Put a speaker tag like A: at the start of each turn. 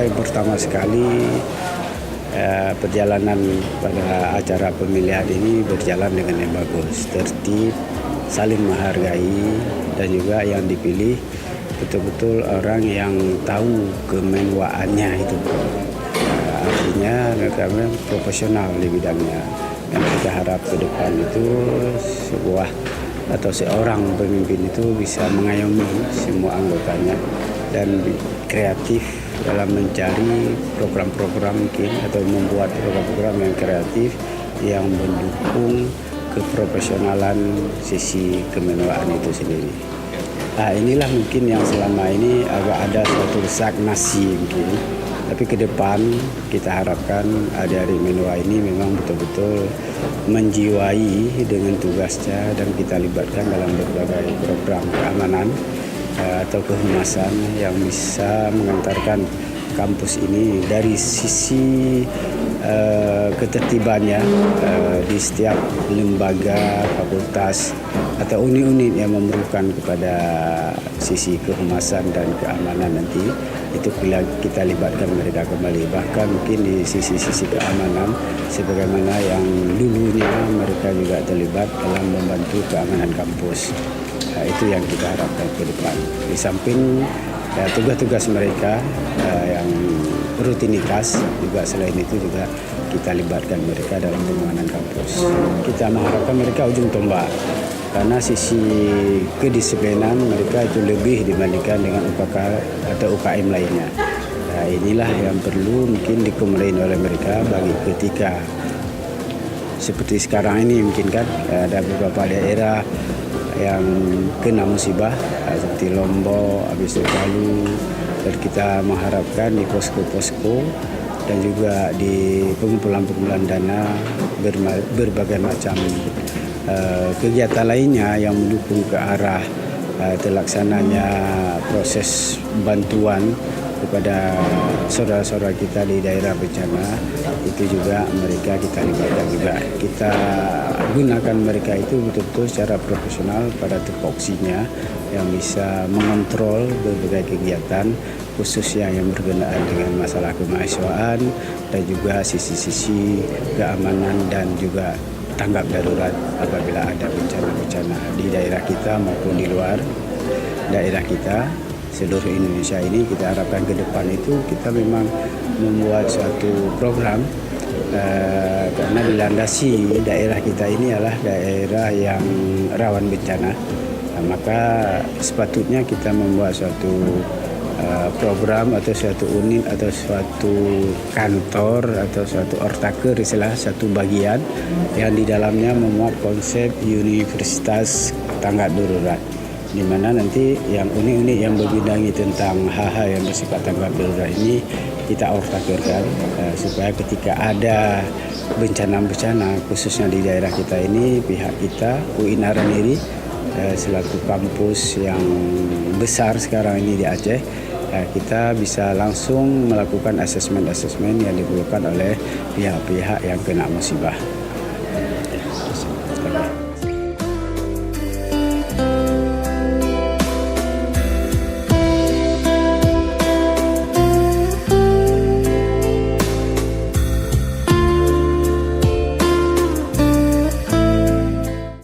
A: yang pertama sekali perjalanan pada acara pemilihan ini berjalan dengan yang bagus, tertib, saling menghargai, dan juga yang dipilih betul-betul orang yang tahu kemewaannya itu. Artinya mereka profesional di bidangnya, dan kita harap ke depan itu sebuah atau seorang pemimpin itu bisa mengayomi semua anggotanya dan kreatif dalam mencari program-program mungkin atau membuat program-program yang kreatif yang mendukung keprofesionalan sisi kemewaan itu sendiri. Inilah mungkin yang selama ini agak ada suatu stagnasi mungkin. Tapi ke depan kita harapkan adik-adik Menua ini memang betul-betul menjiwai dengan tugasnya dan kita libatkan dalam berbagai program keamanan atau kehumasan yang bisa mengantarkan kampus ini dari sisi ketertibannya di setiap lembaga, fakultas atau unit-unit yang memerlukan kepada sisi kehumasan dan keamanan nanti itu kita libatkan mereka kembali, bahkan mungkin di sisi-sisi keamanan sebagaimana yang dulunya mereka juga terlibat dalam membantu keamanan kampus. Itu yang kita harapkan ke depan. Di samping tugas-tugas mereka yang rutinitas juga, selain itu juga kita libatkan mereka dalam pengamanan kampus. Kita mengharapkan mereka ujung tombak karena sisi kedisiplinan mereka itu lebih dibandingkan dengan UKK atau UKM lainnya. Inilah yang perlu mungkin dikembalikan oleh mereka bagi ketika seperti sekarang ini mungkin kan ada beberapa daerah yang kena musibah seperti Lombok, habis itu Palu, dan kita mengharapkan di posko-posko dan juga di pengumpulan dana berbagai macam kegiatan lainnya yang mendukung ke arah terlaksananya proses bantuan kepada saudara-saudara kita di daerah bencana, itu juga mereka kita libatkan juga. Kita gunakan mereka itu betul-betul secara profesional pada tupoksinya yang bisa mengontrol berbagai kegiatan khususnya yang berkenaan dengan masalah kemahasiswaan dan juga sisi-sisi keamanan dan juga tanggap darurat apabila ada bencana-bencana di daerah kita maupun di luar daerah kita. Seluruh Indonesia ini kita harapkan ke depan itu kita memang membuat suatu program karena dilandasi daerah kita ini adalah daerah yang rawan bencana. Maka sepatutnya kita membuat suatu program atau suatu unit atau suatu kantor atau suatu ortaker, istilah satu bagian yang di dalamnya memuat konsep universitas tanggap darurat, di mana nanti yang unit-unit yang berbidangi tentang hal-hal yang bersifat tanggap darurat ini kita ortakerkan supaya ketika ada bencana-bencana khususnya di daerah kita ini, pihak kita UIN Araniri selaku kampus yang besar sekarang ini di Aceh, kita bisa langsung melakukan asesmen yang diperlukan oleh pihak-pihak yang kena musibah.